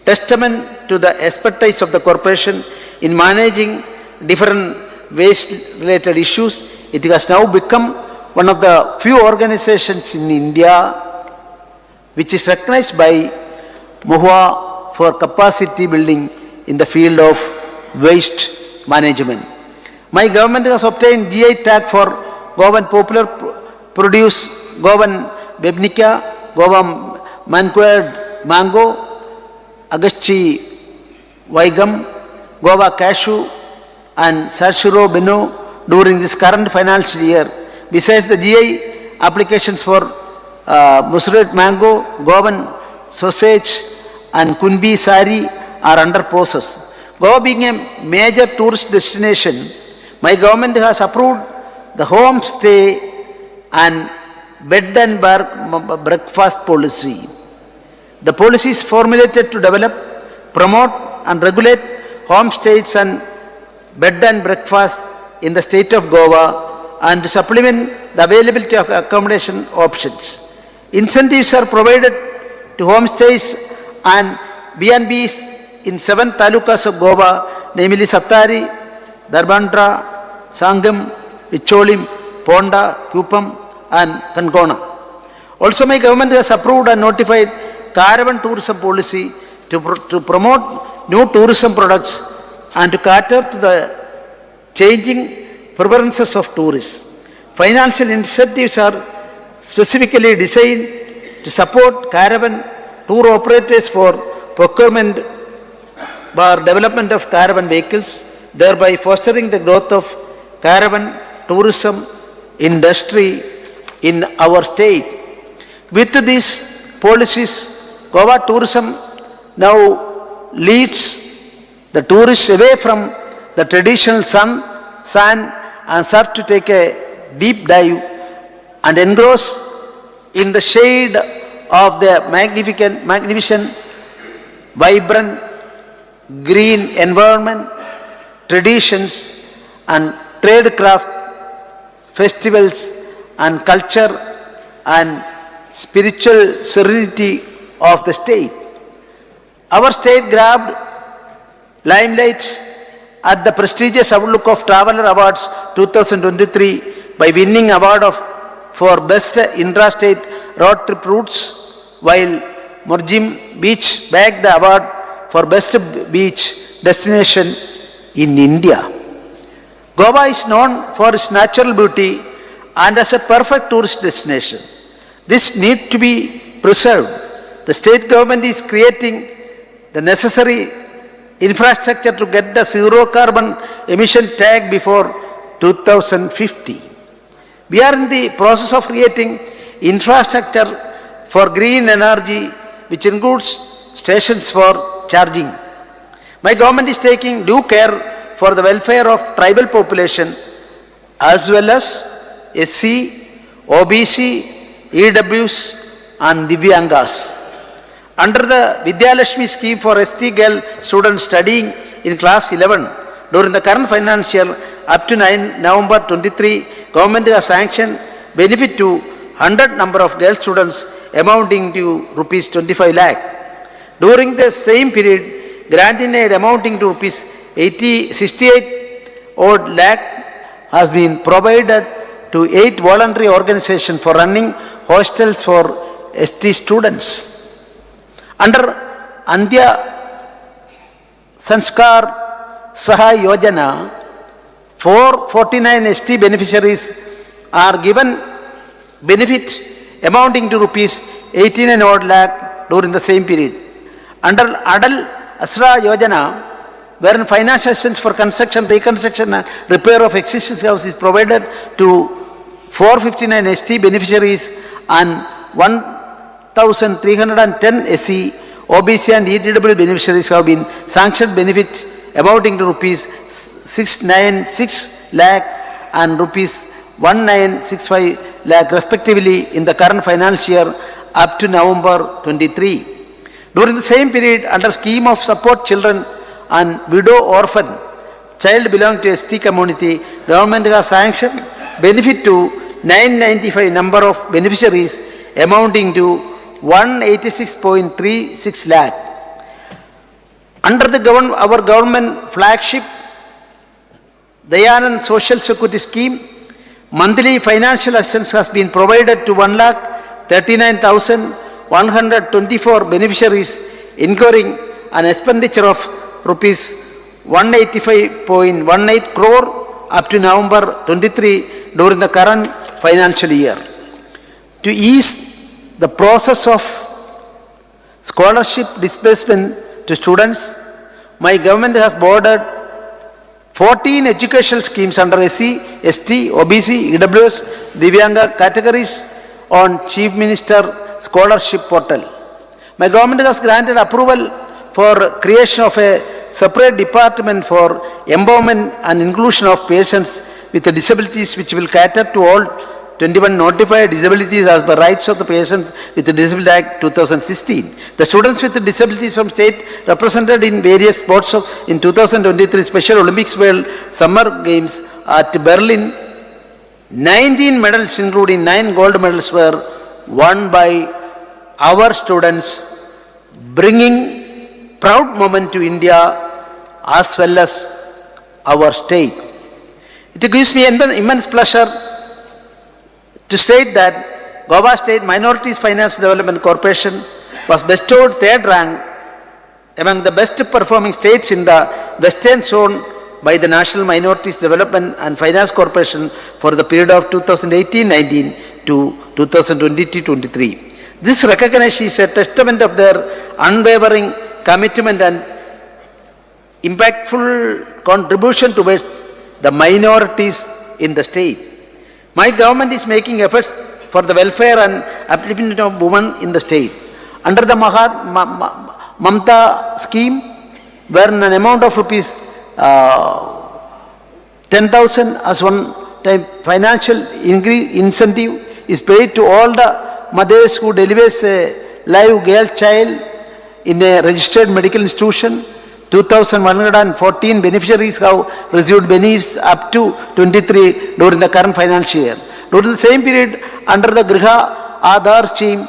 testament to the expertise of the corporation in managing different waste-related issues. It has now become one of the few organizations in India which is recognized by MOHUA for capacity building in the field of waste management. My government has obtained GI tag for Goan popular produce, Goan Bebnica, Goan Manqued Mango, Agachi Vaigam, Goa Cashew and Sashiro Benu during this current financial year. Besides the GI applications for Musret Mango, Goan Sausage and Kunbi Sari are under process. Goa being a major tourist destination, my government has approved the homestay and bed and breakfast policy. The policy is formulated to develop, promote and regulate homestays and bed and breakfast in the state of Goa and to supplement the availability of accommodation options. Incentives are provided to homestays and B&Bs in 7 talukas of Goa, namely Sattari, Darbandra, Sangam, Vicholim, Ponda, Kupam and Kankona. Also, my government has approved and notified caravan tourism policy to promote new tourism products and to cater to the changing preferences of tourists. Financial incentives are specifically designed to support caravan tour operators for procurement or development of caravan vehicles, thereby fostering the growth of caravan tourism industry in our state. With these policies, Goa tourism now leads the tourists away from the traditional sun, sand and surf to take a deep dive and engross in the shade of the magnificent, vibrant, green environment, traditions and trade craft, festivals and culture and spiritual serenity of the state. Our state grabbed limelight at the prestigious Outlook of Traveller Awards 2023 by winning award for Best Intra-State Road Trip Routes, while Morjim Beach bagged the award for Best Beach Destination in India. Goa is known for its natural beauty and as a perfect tourist destination. This needs to be preserved. The state government is creating the necessary infrastructure to get the zero carbon emission tag before 2050. We are in the process of creating infrastructure for green energy, which includes stations for charging. My government is taking due care for the welfare of tribal population as well as SC, OBC, EWs and Divyangas. Under the Vidyalakshmi scheme for ST girl students studying in class 11, during the current financial up to November 23, government has sanctioned benefit to 100 number of girl students amounting to rupees 25 lakh. During the same period, grant in aid amounting to rupees 68 odd lakh has been provided to 8 voluntary organizations for running hostels for ST students. Under Andhya Sanskar Sahay Yojana, 449 ST beneficiaries are given benefit amounting to rupees 18 and odd lakh during the same period. Under Adal Asra Yojana, wherein financial assistance for construction, reconstruction and repair of existing houses is provided to 459 ST beneficiaries and 1,310 SC, OBC and ETW beneficiaries have been sanctioned benefit amounting to rupees 696 lakh and rupees 1965 lakh respectively in the current financial year up to November 23. During the same period, under scheme of support children and widow orphan child belonging to ST community, government has sanctioned benefit to 995 number of beneficiaries amounting to 186.36 lakh. Under our government flagship Dayanand Social Security Scheme, monthly financial assistance has been provided to 1,39,124 beneficiaries, incurring an expenditure of rupees 185.18 crore up to November 23 during the current financial year. To ease the process of scholarship disbursement to students, my government has bordered 14 educational schemes under SC, ST, OBC, EWS, Divyanga categories on Chief Minister Scholarship Portal. My government has granted approval for creation of a separate department for empowerment and inclusion of persons with disabilities, which will cater to all 21 notified disabilities as per rights of the persons with the Disability Act 2016. The students with disabilities from state represented in various sports in 2023 Special Olympics World Summer Games at Berlin, 19 medals including 9 gold medals were won by our students, bringing proud moment to India as well as our state. It gives me immense pleasure to state that Goa State Minorities Finance Development Corporation was bestowed 3rd rank among the best performing states in the Western Zone by the National Minorities Development and Finance Corporation for the period of 2018-19 to 2020-23. This recognition is a testament of their unwavering commitment and impactful contribution towards the minorities in the state. My government is making efforts for the welfare and upliftment of women in the state. Under the Mamta scheme, where an amount of rupees 10,000 as one time financial incentive is paid to all the mothers who delivers a live girl child in a registered medical institution. 2,114 beneficiaries have received benefits up to 23 during the current financial year. During the same period, under the Griha Aadhar scheme,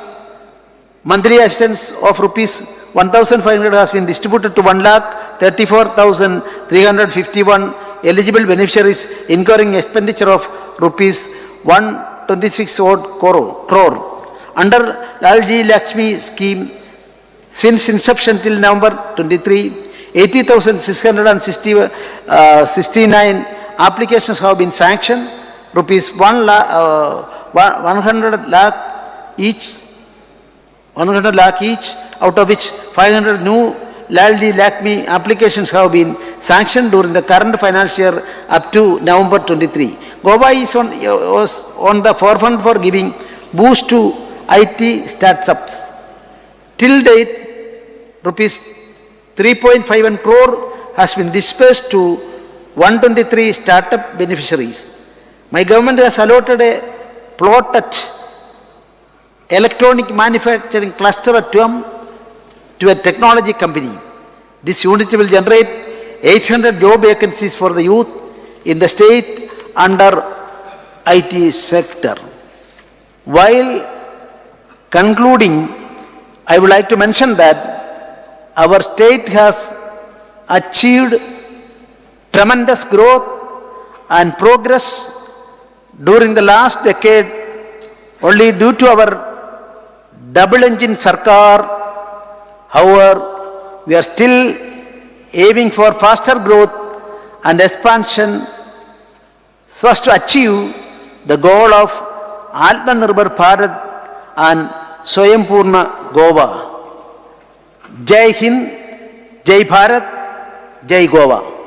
monthly assistance of rupees 1,500 has been distributed to 1,34,351 eligible beneficiaries, incurring expenditure of rupees 126 crore. Under Lalji Lakshmi scheme, since inception till November 23, 80,669 applications have been sanctioned, rupees 100 lakh each, out of which 500 new Lalji Lakshmi applications have been sanctioned during the current financial year up to November 23. Goa was on the forefront for giving boost to IT startups. Till date, rupees 3.51 crore has been dispersed to 123 startup beneficiaries. My government has allotted a plot at electronic manufacturing cluster at Tuam to a technology company. This unit will generate 800 job vacancies for the youth in the state under IT sector. While concluding, I would like to mention that our state has achieved tremendous growth and progress during the last decade only due to our double engine Sarkar. However, we are still aiming for faster growth and expansion so as to achieve the goal of Atmanirbhar Bharat and Swayambhurna Goa. Jai Hind, Jai Bharat, Jai Goa.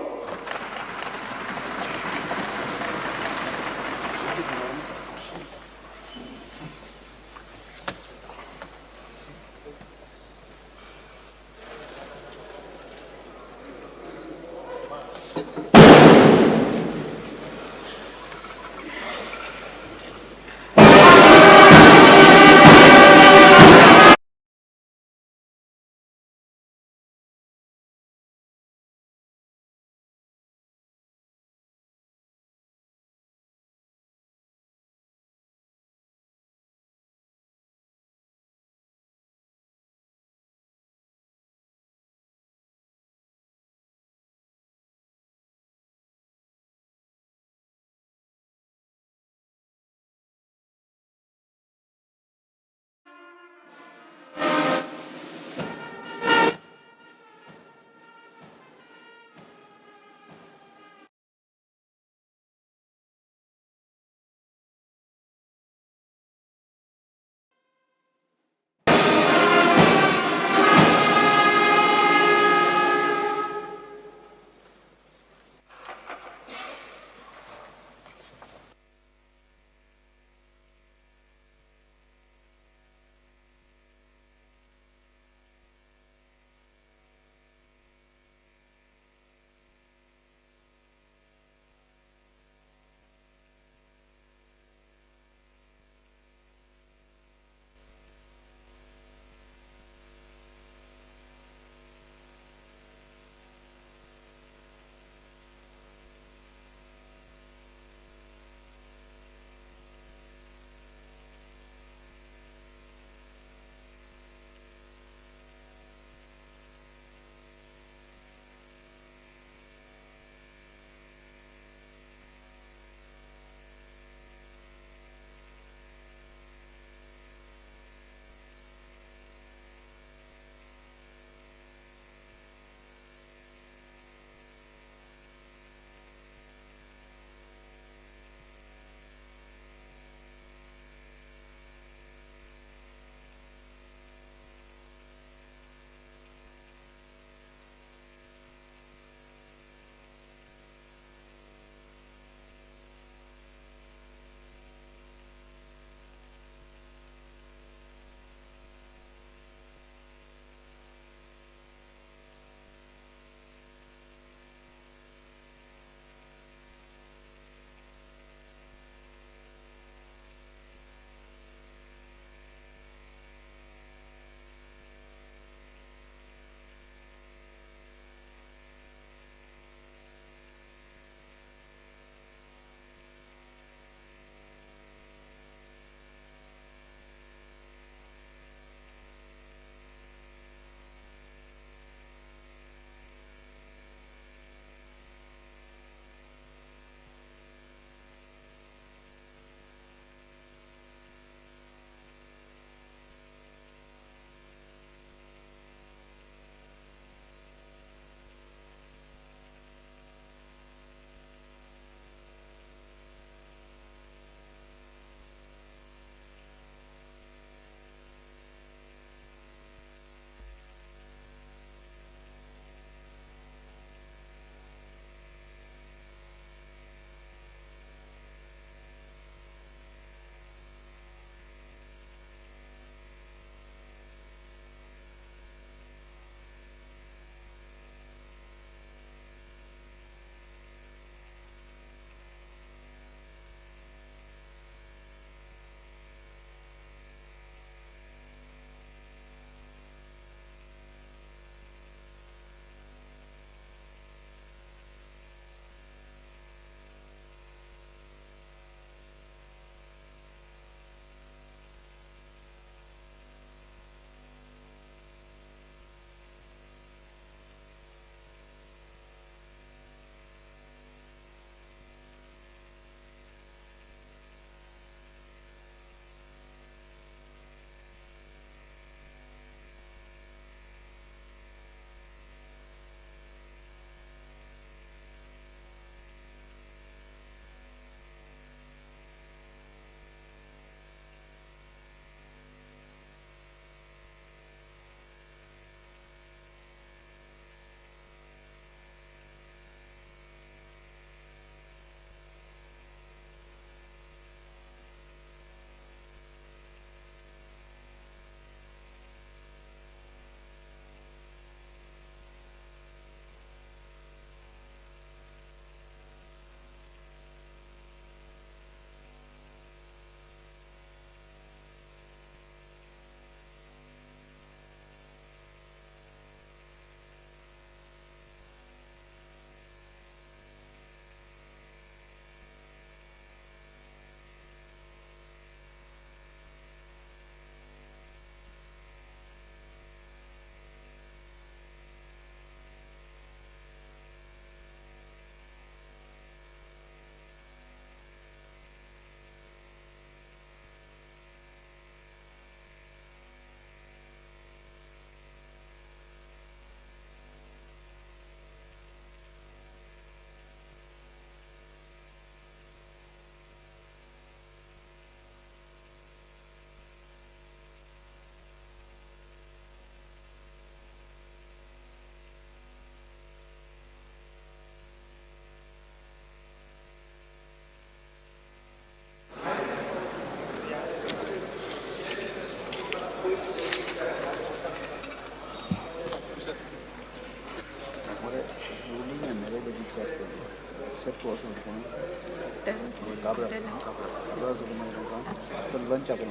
Lunch आपण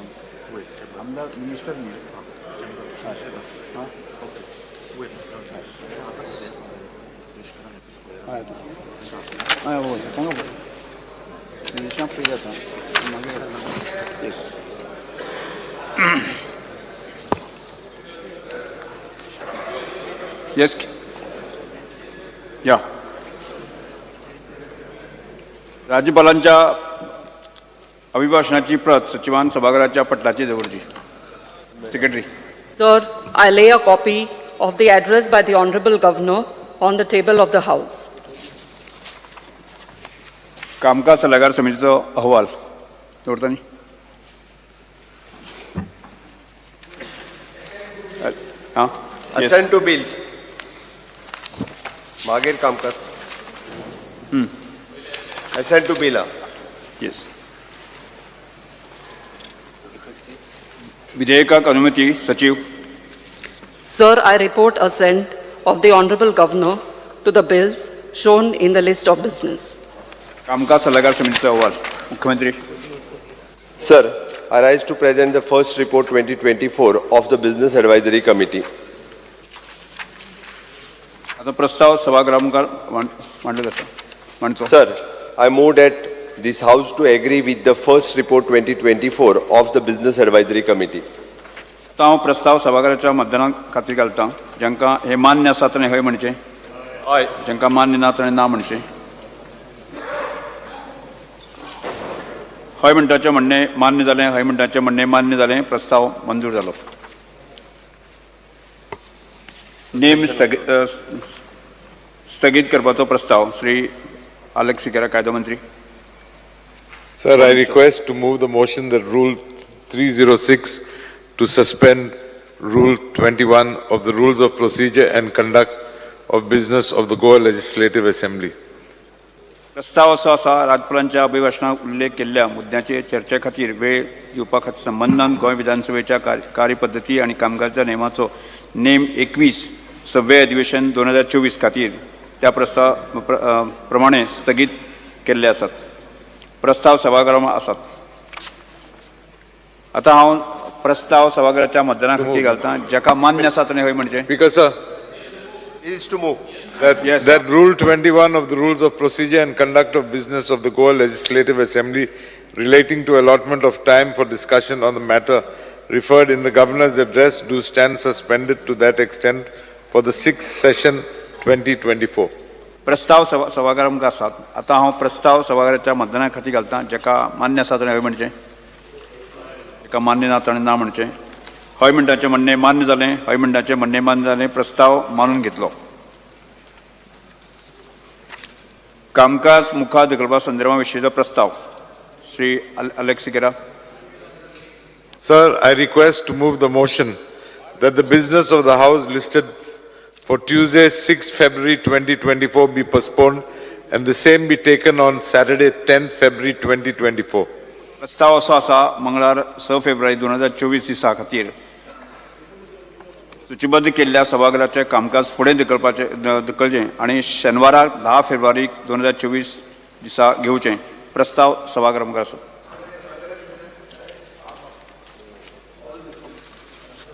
आमदार minister yes yes या राज्यपालांच्या अभिभाषणाची प्रत सचिवान सभागृहाच्या पटलाची जवळची secretary. Sir, I lay a copy of the address by the Honorable Governor on the table of the House. कामकाज सल्लागार समितीचा अहवाल दवरतानी हां Assent to bills. मागीर कामकाज. Assent to bill. येस विधेयकाक अनुमती सचिव. Sir, I report assent of the Honorable Governor to the bills shown in the list of business. कामकाज सल्लागार समितीचा अहवाल मुख्यमंत्री. Sir, I rise to present the first report 2024 of the Business Advisory Committee. आता प्रस्ताव सभागृहामुखार मांडलो आसा मांडचो. Sir, I move that this House to agree with the first report 2024 of the Business Advisory Committee. आता हांव प्रस्ताव सभागृहाच्या मतदाना खातीर घालतां. जांकां हे मान्य आसा ताणें हय म्हणचें, Aye. जांकां मान्य ना ताणें ना म्हणचें. हय म्हणटाचें म्हणणें मान्य जालें, हय म्हणटाचें म्हणणें मान्य जालें. प्रस्ताव मंजूर जालो. नेम स्थगीत करपाचो प्रस्ताव श्री अलेक्स सिकेरा कायदो मंत्री. Sir, I request to move the motion that Rule 306 to suspend Rule 21 of the Rules of Procedure and Conduct of Business of the Goa Legislative Assembly. प्रस्ताव असो आसा राज्यपालांच्या अभिभाशणात उल्लेख केल्ल्या मुद्द्याचे चर्चे खातीर वेळ दिवपा खातीर संबंधान गोंय विधानसभेच्या कार्यपद्दती आनी कामकाजाच्या नेमाचो नेम 21 6वें अधिवेशन 2024 खातीर त्या प्रस्ताव प्रमाणे स्थगीत केल्ले आसात. प्रस्ताव सभागृहांत आसात. आता हांव प्रस्ताव सभागृहाच्या मतदाना खातीर घालतां. जाका मान्य आसा ताणें हय म्हणचें. Speaker, sir, This is to move. Yes. that Rule 21 of the Rules of Procedure and Conduct of Business of the Goa Legislative Assembly relating to allotment of time for discussion on the matter referred in the Governor's address do stand suspended to that extent for the 6th session 2024. प्रस्ताव सभागृहांत आसात. आता हांव प्रस्ताव सभागृहाच्या मतदाना खातीर घालतां. जाका मान्य आसा ताणें हय म्हणचें, जाका मान्य ना ताणें ना म्हणचें. हय म्हणटाचें म्हणणें मान्य जालें, हय म्हणटाचें म्हणणें मान्य जालें. प्रस्ताव मानून घेतलो. कामकाज मुखार धकलपा संदर्भा विशींचो प्रस्ताव Shri Alex Sequeira. Sir, I request to move the motion that the business of the House listed for Tuesday, 6th February 2024 be postponed and the same be taken on Saturday, 10th February 2024. प्रस्ताव असो आसा मंगळार 6 फेब्रुवारी 2024 दिसा खातीर सूचीबद्ध केल्ल्या सभागृहाचें कामकाज फुडें धकलचें आनी शेनवाराक 10 फेब्रुवारी 2024 दिसा घेवचें. प्रस्ताव सभागृहांत आसा.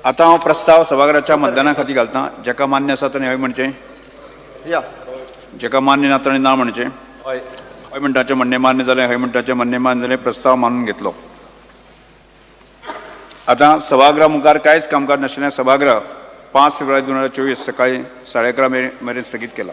आता हांव प्रस्ताव सभागृहाच्या मतदाना खातीर घालतां. जाका मान्य आसा ताणें हय म्हणचें, Yeah. जाका मान्य ना ताणें ना म्हणचें. Aye. हय म्हणटाचें म्हणणें मान्य जालें, हय म्हणटाचें म्हणणें मान्य जालें. प्रस्ताव मानून घेतलो. आता सभागृहा मुखार कांयच कामकाज नाशिल्लें सभागृह 5 फेब्रुवारी 2024 सकाळी 11:30 मेरेन स्थगीत केला.